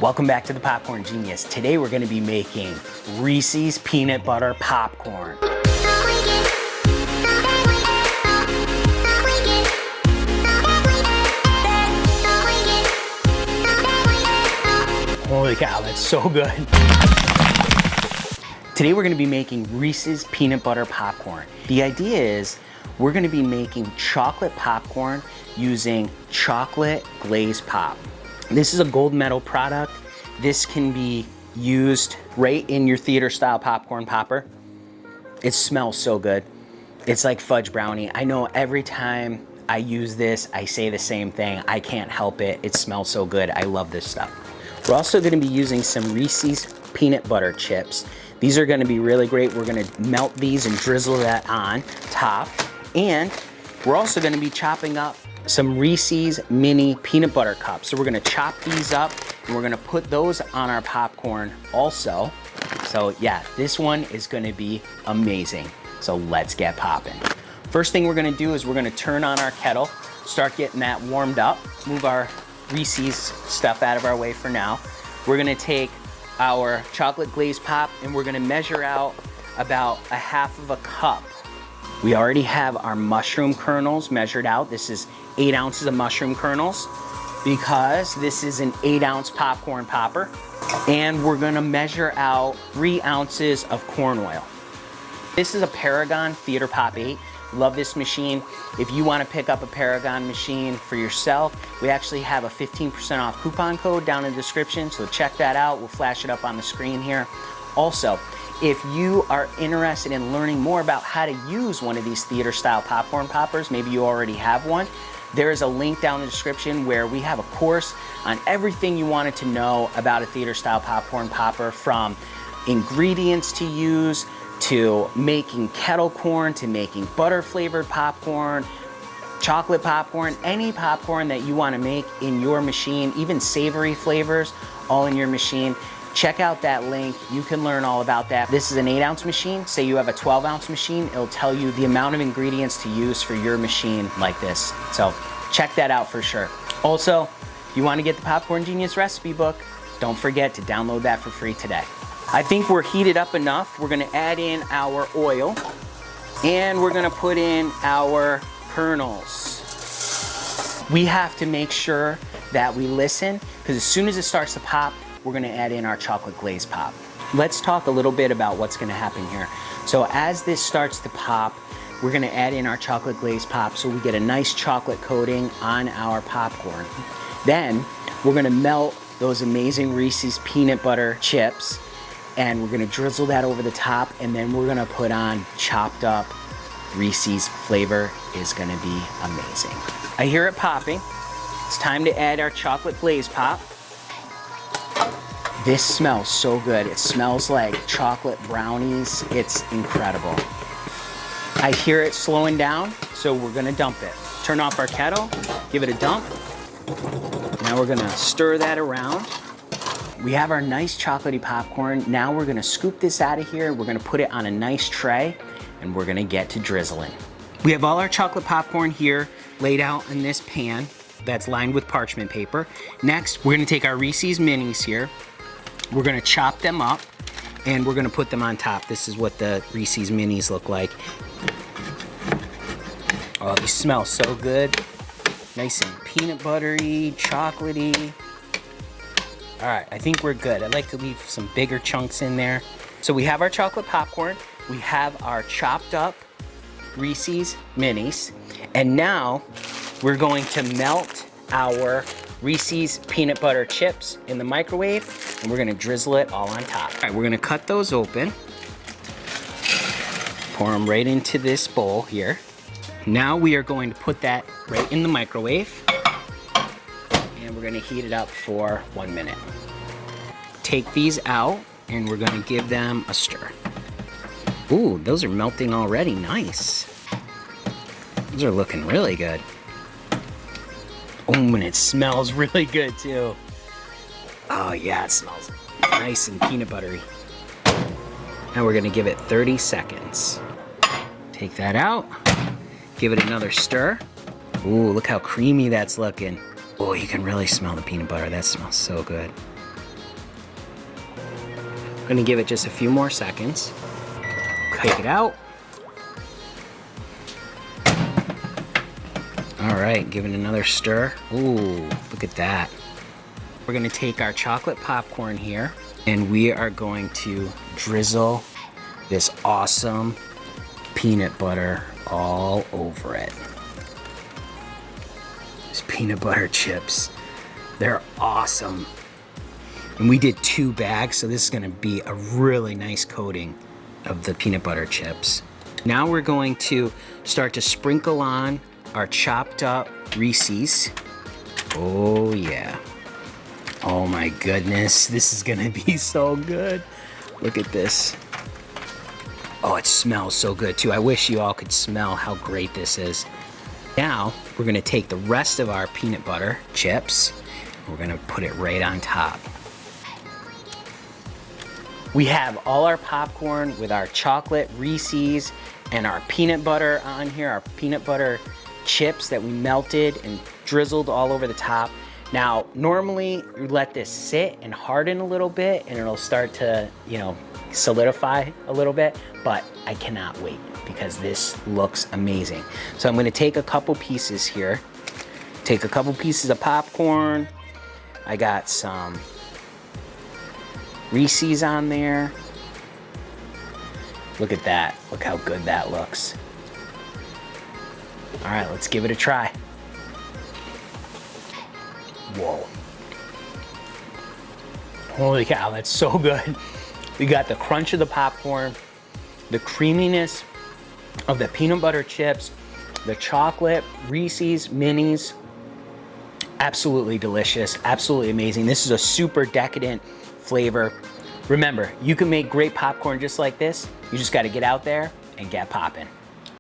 Welcome back to the Popcorn Genius. Today we're going to be making Reese's peanut butter popcorn. Holy cow, that's so good. Today we're going to be making Reese's peanut butter popcorn. The idea is we're going to be making chocolate popcorn using chocolate Glaze Pop. This is a gold medal product. This can be used right in your theater style popcorn popper. It smells so good. It's like fudge brownie. I know every time I use this, I say the same thing. I can't help it. It smells so good. I love this stuff. We're also gonna be using some Reese's peanut butter chips. These are gonna be really great. We're gonna melt these and drizzle that on top. And we're also gonna be chopping up some Reese's mini peanut butter cups. So we're gonna chop these up and we're gonna put those on our popcorn also. So yeah, this one is gonna be amazing. So let's get popping. First thing we're gonna do is we're gonna turn on our kettle, start getting that warmed up, move our Reese's stuff out of our way for now. We're gonna take our chocolate Glaze Pop and we're gonna measure out about a half of a cup. We already have our mushroom kernels measured out. This is 8 ounces of mushroom kernels because this is an 8-ounce popcorn popper. And we're gonna measure out 3 ounces of corn oil. This is a Paragon Theater Pop 8. Love this machine. If you wanna pick up a Paragon machine for yourself, we actually have a 15% off coupon code down in the description, so check that out. We'll flash it up on the screen here. Also, if you are interested in learning more about how to use one of these theater style popcorn poppers, maybe you already have one, there is a link down in the description where we have a course on everything you wanted to know about a theater style popcorn popper, from ingredients to use, to making kettle corn, to making butter flavored popcorn, chocolate popcorn, any popcorn that you want to make in your machine, even savory flavors, all in your machine. Check out that link. You can learn all about that. This is an 8-ounce machine. Say you have a 12-ounce machine, it'll tell you the amount of ingredients to use for your machine like this. So check that out for sure. Also, if you want to get the Popcorn Genius recipe book, don't forget to download that for free today. I think we're heated up enough. We're gonna add in our oil and we're gonna put in our kernels. We have to make sure that we listen, because as soon as it starts to pop, we're gonna add in our chocolate Glaze Pop. Let's talk a little bit about what's gonna happen here. So as this starts to pop, we're gonna add in our chocolate Glaze Pop so we get a nice chocolate coating on our popcorn. Then we're gonna melt those amazing Reese's peanut butter chips and we're gonna drizzle that over the top, and then we're gonna put on chopped up Reese's. Flavor is gonna be amazing. I hear it popping. It's time to add our chocolate Glaze Pop. This smells so good. It smells like chocolate brownies. It's incredible. I hear it slowing down, so we're gonna dump it. Turn off our kettle, give it a dump. Now we're gonna stir that around. We have our nice chocolatey popcorn. Now we're gonna scoop this out of here. We're gonna put it on a nice tray and we're gonna get to drizzling. We have all our chocolate popcorn here laid out in this pan that's lined with parchment paper. Next, we're gonna take our Reese's Minis here. We're gonna chop them up and we're gonna put them on top. This is what the Reese's Minis look like. Oh, these smell so good. Nice and peanut buttery, chocolatey. All right, I think we're good. I like to leave some bigger chunks in there. So we have our chocolate popcorn. We have our chopped up Reese's Minis. And now we're going to melt our Reese's peanut butter chips in the microwave, and we're gonna drizzle it all on top. All right, we're gonna cut those open, pour them right into this bowl here. Now we are going to put that right in the microwave, and we're gonna heat it up for 1 minute. Take these out, and we're gonna give them a stir. Ooh, those are melting already, nice. Those are looking really good. Oh, and it smells really good too. Oh yeah, it smells nice and peanut buttery. Now we're gonna give it 30 seconds. Take that out, give it another stir. Ooh, look how creamy that's looking. Oh, you can really smell the peanut butter. That smells so good. I'm gonna give it just a few more seconds. Take it out. All right, give it another stir. Ooh, look at that. We're gonna take our chocolate popcorn here and we are going to drizzle this awesome peanut butter all over it. These peanut butter chips, they're awesome. And we did 2 bags, so this is gonna be a really nice coating of the peanut butter chips. Now we're going to start to sprinkle on our chopped up Reese's. Oh yeah. Oh my goodness, this is gonna be so good. Look at this. Oh, it smells so good too. I wish you all could smell how great this is. Now, we're gonna take the rest of our peanut butter chips, we're gonna put it right on top. We have all our popcorn with our chocolate Reese's and our peanut butter on here, our peanut butter chips that we melted and drizzled all over the top. Now, normally you let this sit and harden a little bit and it'll start to, solidify a little bit, but I cannot wait because this looks amazing. So I'm gonna take a couple pieces here, take a couple pieces of popcorn. I got some Reese's on there. Look at that, look how good that looks. All right, let's give it a try. Whoa. Holy cow, that's so good. We got the crunch of the popcorn, the creaminess of the peanut butter chips, the chocolate, Reese's Minis. Absolutely delicious, absolutely amazing. This is a super decadent flavor. Remember, you can make great popcorn just like this. You just gotta get out there and get popping.